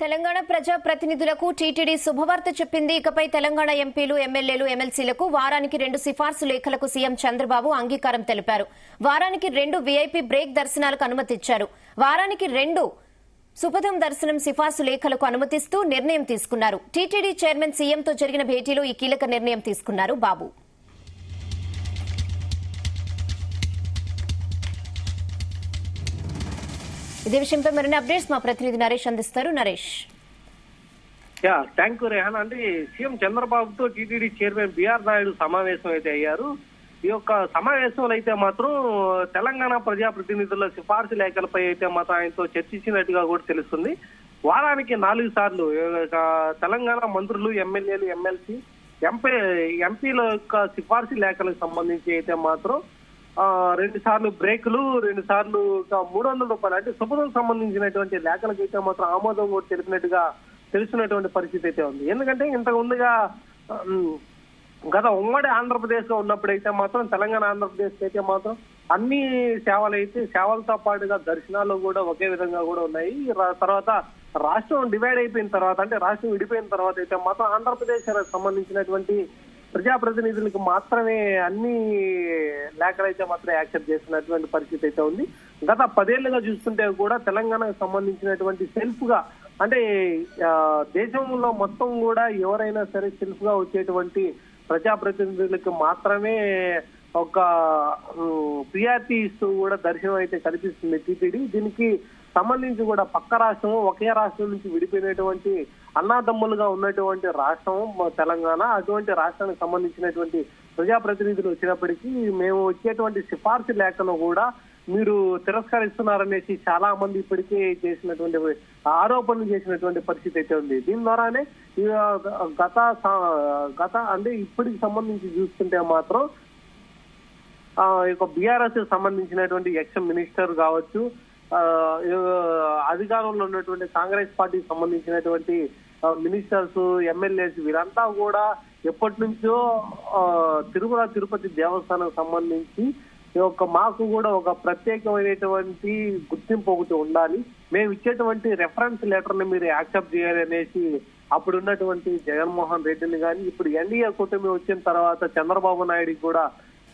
తెలంగాణ ప్రజా ప్రతినిధులకు టీటీడీ శుభవార్త చెప్పింది. ఇకపై తెలంగాణ ఎంపీలు, ఎమ్మెల్యేలు, ఎమ్మెల్సీలకు వారానికి 2 సిఫార్సు లేఖలకు సీఎం చంద్రబాబు అంగీకారం తెలిపారు. వారానికి 2 వీఐపీ బ్రేక్ దర్శనాలకు అనుమతిచ్చారు. వారానికి 2 సుపథం దర్శనం సిఫార్సు లేఖలకు అనుమతిస్తూ నిర్ణయం తీసుకున్నారు. టీటీడీ చైర్మన్ సీఎంతో జరిగిన భేటీలో ఈ కీలక నిర్ణయం తీసుకున్నారు బాబు. ఇదే విషయంపై మరిన్ని అప్డేట్స్ మా ప్రతినిధి నరేష్ అందిస్తారు. నరేష్. Thank you Rehan. అంటే సీఎం చంద్రబాబుతో టీటీడీ చైర్మన్ బిఆర్ నాయుడు సమావేశం అయితే అయ్యారు. ఈ యొక్క సమావేశంలో అయితే మాత్రం తెలంగాణ ప్రజాప్రతినిధుల సిఫార్సు లేఖలపై అయితే మాత్రం ఆయనతో చర్చించినట్టుగా కూడా తెలుస్తుంది. వారానికి 4 సార్లు తెలంగాణ మంత్రులు, ఎమ్మెల్యేలు, ఎమ్మెల్సీ, ఎంపీల యొక్క సిఫార్సు లేఖలకు సంబంధించి అయితే మాత్రం 2 సార్లు బ్రేకులు, 2 సార్లు 300 రూపాయలు అంటే సుపథం సంబంధించినటువంటి లేఖలకు అయితే మాత్రం ఆమోదం కూడా తెలిపినట్టుగా తెలుస్తున్నటువంటి పరిస్థితి అయితే ఉంది. ఎందుకంటే ఇంతకు ముందుగా గత ఉమ్మడి ఆంధ్రప్రదేశ్ లో ఉన్నప్పుడైతే మాత్రం తెలంగాణ ఆంధ్రప్రదేశ్ అయితే మాత్రం అన్ని సేవలతో పాటుగా దర్శనాలు కూడా ఒకే విధంగా కూడా ఉన్నాయి. తర్వాత రాష్ట్రం డివైడ్ అయిపోయిన తర్వాత, అంటే రాష్ట్రం విడిపోయిన తర్వాత అయితే మాత్రం ఆంధ్రప్రదేశ్ సంబంధించినటువంటి ప్రజాప్రతినిధులకు మాత్రమే అన్ని లేఖలు అయితే మాత్రం యాక్సెప్ట్ చేస్తున్నటువంటి పరిస్థితి అయితే ఉంది. గత 10 ఏళ్లుగా చూస్తుంటే కూడా తెలంగాణకు సంబంధించినటువంటి సెల్ఫ్ గా, అంటే దేశంలో మొత్తం కూడా ఎవరైనా సరే సెల్ఫ్ గా వచ్చేటువంటి ప్రజాప్రతినిధులకు మాత్రమే ఒక ప్రియారిటీ ఇస్తూ కూడా దర్శనం అయితే కల్పిస్తుంది టీటీడీ. దీనికి సంబంధించి కూడా పక్క రాష్ట్రం, ఒకే రాష్ట్రం నుంచి విడిపోయినటువంటి అన్నాదమ్ములుగా ఉన్నటువంటి రాష్ట్రం తెలంగాణ. అటువంటి రాష్ట్రానికి సంబంధించినటువంటి ప్రజాప్రతినిధులు వచ్చినప్పటికీ మేము వచ్చేటువంటి సిఫార్సు లేఖను కూడా మీరు తిరస్కరిస్తున్నారనేసి చాలా మంది ఇప్పటికే చేసినటువంటి ఆరోపణలు చేసినటువంటి పరిస్థితి అయితే ఉంది. దీని ద్వారానే గత అంటే ఇప్పటికి సంబంధించి చూస్తుంటే మాత్రం బీఆర్ఎస్ సంబంధించినటువంటి ఎక్స్ మినిస్టర్ కావచ్చు, అధికారంలో ఉన్నటువంటి కాంగ్రెస్ పార్టీకి సంబంధించినటువంటి మినిస్టర్స్, ఎమ్మెల్యేస్ వీరంతా కూడా ఎప్పటి నుంచో తిరుమల తిరుపతి దేవస్థానం సంబంధించి మాకు కూడా ఒక ప్రత్యేకమైనటువంటి గుర్తింపు ఒకటి ఉండాలి, మేము ఇచ్చేటువంటి రెఫరెన్స్ లెటర్ ని మీరు యాక్సెప్ట్ చేయాలి అనేసి అప్పుడు ఉన్నటువంటి జగన్మోహన్ రెడ్డిని కానీ, ఇప్పుడు ఎన్డీఏ కూటమి వచ్చిన తర్వాత చంద్రబాబు నాయుడికి కూడా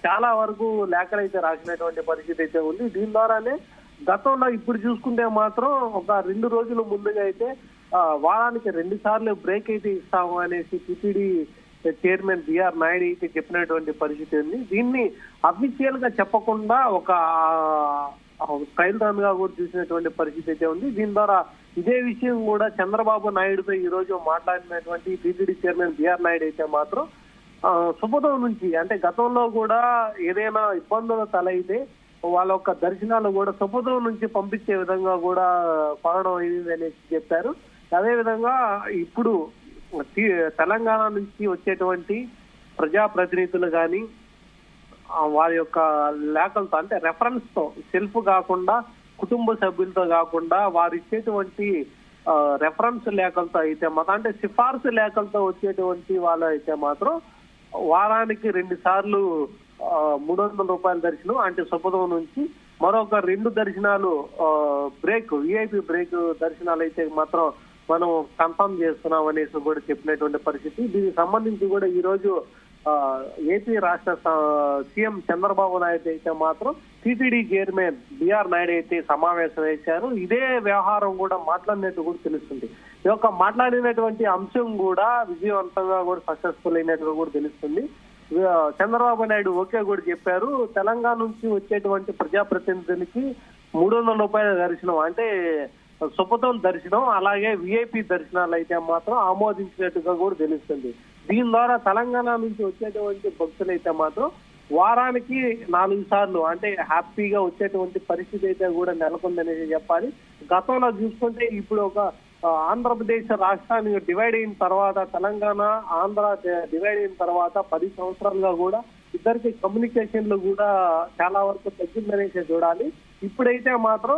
చాలా వరకు లేఖలు అయితే రాసినటువంటి పరిస్థితి అయితే ఉంది. దీని ద్వారానే గతంలో ఇప్పుడు చూసుకుంటే మాత్రం ఒక 2 రోజుల ముందుగా అయితే వారానికి 2 సార్లు బ్రేక్ అయితే ఇస్తాము అనేసి టీటీడీ చైర్మన్ బిఆర్ నాయుడు అయితే చెప్పినటువంటి పరిస్థితి ఉంది. దీన్ని అఫీషియల్ గా చెప్పకుండా ఒక ట్రయల్ రన్ గా కూడా చూసినటువంటి పరిస్థితి అయితే ఉంది. దీని ద్వారా ఇదే విషయం కూడా చంద్రబాబు నాయుడుతో ఈ రోజు మాట్లాడినటువంటి టీటీడీ చైర్మన్ బిఆర్ నాయుడు అయితే మాత్రం సుపథం నుంచి, అంటే గతంలో కూడా ఏదైనా ఇబ్బందులు తలైతే వాళ్ళ యొక్క దర్శనాలు కూడా సుపథం నుంచి పంపించే విధంగా కూడా కోరడం అయింది అనేసి చెప్పారు. అదేవిధంగా ఇప్పుడు తెలంగాణ నుంచి వచ్చేటువంటి ప్రజాప్రతినిధులు కానీ వారి యొక్క లేఖలతో, అంటే రెఫరెన్స్ తో, సెల్ఫ్ కాకుండా కుటుంబ సభ్యులతో కాకుండా వారు ఇచ్చేటువంటి రెఫరెన్స్ లేఖలతో అయితే మాత్రం, అంటే సిఫార్సు లేఖలతో వచ్చేటువంటి వాళ్ళు అయితే మాత్రం వారానికి 2 సార్లు 300 రూపాయల దర్శనం, అంటే సుపథం నుంచి మరొక 2 దర్శనాలు బ్రేక్, విఐపి బ్రేక్ దర్శనాలు అయితే మాత్రం మనం కన్ఫర్మ్ చేస్తున్నాం అనేసి కూడా చెప్పినటువంటి పరిస్థితి. దీనికి సంబంధించి కూడా ఈ రోజు ఏపీ రాష్ట్ర సీఎం చంద్రబాబు నాయుడు అయితే మాత్రం టీటీడీ చైర్మన్ బిఆర్ నాయుడు అయితే సమావేశం వేశారు. ఇదే వ్యవహారం కూడా మాట్లాడినట్టు కూడా తెలుస్తుంది. ఈ యొక్క మాట్లాడినటువంటి అంశం కూడా విజయవంతంగా కూడా సక్సెస్ఫుల్ అయినట్టుగా కూడా తెలుస్తుంది. చంద్రబాబు నాయుడు ఓకే కూడా చెప్పారు. తెలంగాణ నుంచి వచ్చేటువంటి ప్రజాప్రతినిధులకి 300 రూపాయల దర్శనం, అంటే సుపథం దర్శనం, అలాగే విఐపి దర్శనాలు అయితే మాత్రం ఆమోదించినట్టుగా కూడా తెలుస్తుంది. దీని ద్వారా తెలంగాణ నుంచి వచ్చేటువంటి భక్తులు అయితే మాత్రం వారానికి 4 సార్లు, అంటే హ్యాపీగా వచ్చేటువంటి పరిస్థితి అయితే కూడా నెలకొందనేది చెప్పాలి. గతంలో చూసుకుంటే ఇప్పుడు ఒక ఆంధ్రప్రదేశ్ రాష్ట్రాన్ని డివైడ్ అయిన తర్వాత, తెలంగాణ ఆంధ్ర డివైడ్ అయిన తర్వాత 10 సంవత్సరాలుగా కూడా ఇద్దరికి కమ్యూనికేషన్లు కూడా చాలా వరకు తగ్గిందనేసి చూడాలి. ఇప్పుడైతే మాత్రం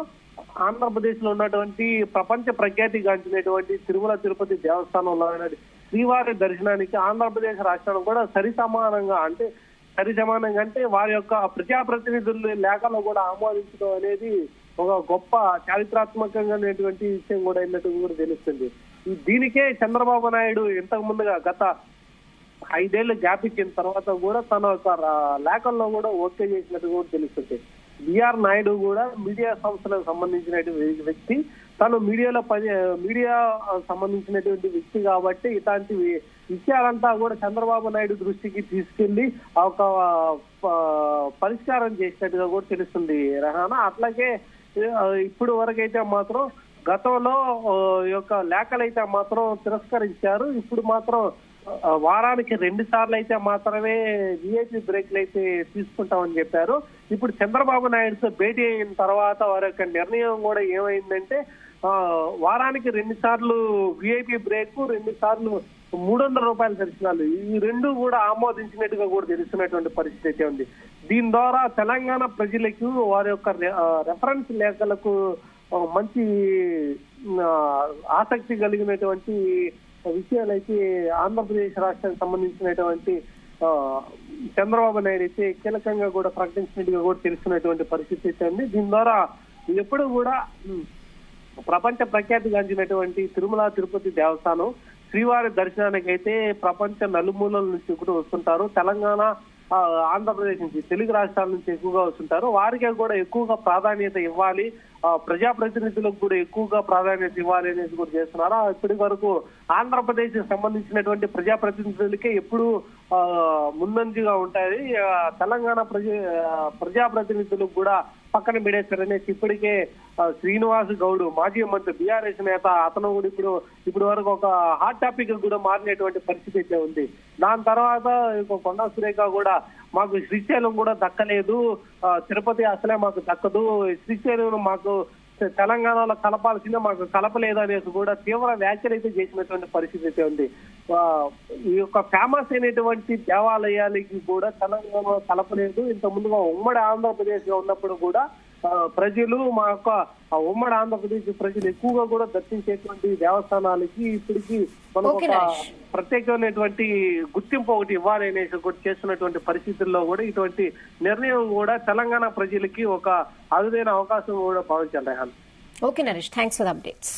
ఆంధ్రప్రదేశ్ లో ఉన్నటువంటి ప్రపంచ ప్రఖ్యాతిగాంచినటువంటి తిరుమల తిరుపతి దేవస్థానంలో శ్రీవారి దర్శనానికి ఆంధ్రప్రదేశ్ రాష్ట్రం కూడా సరిసమానంగా అంటే వారి యొక్క ప్రజాప్రతినిధుల లేఖలో కూడా ఆమోదించడం అనేది ఒక గొప్ప చారిత్రాత్మకంగానేటువంటి విషయం కూడా అయినట్టు కూడా తెలుస్తుంది. దీనికే చంద్రబాబు నాయుడు ఇంతకు ముందుగా గత 5 ఏళ్లు గ్యాప్ ఇచ్చిన తర్వాత కూడా తన ఒక లేఖల్లో కూడా ఓకే చేసినట్టు కూడా తెలుస్తుంది. బిఆర్ నాయుడు కూడా మీడియా సంస్థలకు సంబంధించినటువంటి వ్యక్తి, తను మీడియా సంబంధించినటువంటి వ్యక్తి కాబట్టి ఇలాంటి విషయాలంతా కూడా చంద్రబాబు నాయుడు దృష్టికి తీసుకెళ్లి ఒక పరిష్కారం చేసినట్టుగా కూడా తెలుస్తుంది రహానా. అట్లాగే ఇప్పుడు వరకైతే మాత్రం గతంలో యొక్క లేఖలైతే మాత్రం తిరస్కరించారు. ఇప్పుడు మాత్రం వారానికి 2 సార్లు అయితే మాత్రమే విఐపీ బ్రేక్లు అయితే తీసుకుంటామని చెప్పారు. ఇప్పుడు చంద్రబాబు నాయుడుతో భేటీ అయిన తర్వాత వారి యొక్క నిర్ణయం కూడా ఏమైందంటే వారానికి 2 సార్లు విఐపీ బ్రేక్, 2 సార్లు 300 రూపాయల దర్శనాలు, ఈ 2 కూడా ఆమోదించినట్టుగా కూడా తెలుస్తున్నటువంటి పరిస్థితి అయితే ఉంది. దీని ద్వారా తెలంగాణ ప్రజలకు వారి యొక్క రెఫరెన్స్ లేఖలకు మంచి ఆసక్తి కలిగినటువంటి విషయాలైతే ఆంధ్రప్రదేశ్ రాష్ట్రానికి సంబంధించినటువంటి చంద్రబాబు నాయుడు అయితే కీలకంగా కూడా ప్రకటించినట్టుగా కూడా తెలుస్తున్నటువంటి పరిస్థితి అయితే ఉంది. దీని ద్వారా ఎప్పుడు కూడా ప్రపంచ ప్రఖ్యాతిగాంచినటువంటి తిరుమల తిరుపతి దేవస్థానం శ్రీవారి దర్శనానికి అయితే ప్రపంచ నలుమూలల నుంచి కూడా వస్తుంటారు. తెలంగాణ, ఆంధ్రప్రదేశ్ నుంచి, తెలుగు రాష్ట్రాల నుంచి ఎక్కువగా వస్తుంటారు. వారికే కూడా ఎక్కువగా ప్రాధాన్యత ఇవ్వాలి, ప్రజాప్రతినిధులకు కూడా ఎక్కువగా ప్రాధాన్యత ఇవ్వాలి అనేది కూడా చేస్తున్నారు. ఇప్పటి వరకు ఆంధ్రప్రదేశ్ సంబంధించినటువంటి ప్రజాప్రతినిధులకే ఎప్పుడు ముందంజగా ఉంటాయి. తెలంగాణ ప్రజాప్రతినిధులకు కూడా పక్కన పెడేస్తారనేసి ఇప్పటికే శ్రీనివాస్ గౌడ్, మాజీ మంత్రి, బీఆర్ఎస్ నేత, అతను కూడా ఇప్పుడు వరకు ఒక హాట్ టాపిక్ కూడా మారినటువంటి పరిస్థితి అయితే ఉంది. దాని తర్వాత కొండా సురేఖ కూడా మాకు శ్రీశైలం కూడా దక్కలేదు, తిరుపతి అసలే మాకు దక్కదు, శ్రీశైలం మాకు తెలంగాణలో కలపాల్సిందే, మాకు కలపలేదు అనేసి కూడా తీవ్ర వ్యాఖ్యలు అయితే చేసినటువంటి పరిస్థితి అయితే ఉంది. ఈ యొక్క ఫేమస్ అయినటువంటి దేవాలయాలకి కూడా తెలంగాణ కలపలేదు. ఇంత ముందుగా ఉమ్మడి ఆంధ్రప్రదేశ్ లో ఉన్నప్పుడు కూడా ప్రజలు మా యొక్క ఉమ్మడి ఆంధ్రప్రదేశ్ ప్రజలు ఎక్కువగా కూడా దర్శించేటువంటి దేవస్థానాలకి ఇప్పటికి మనం ఒక ప్రత్యేకమైనటువంటి గుర్తింపు ఒకటి ఇవ్వాలి అనేసి కూడా చేస్తున్నటువంటి పరిస్థితుల్లో కూడా ఇటువంటి నిర్ణయం కూడా తెలంగాణ ప్రజలకి ఒక అరుదైన అవకాశం కూడా భావించాలి. Okay Naresh, thanks for the updates.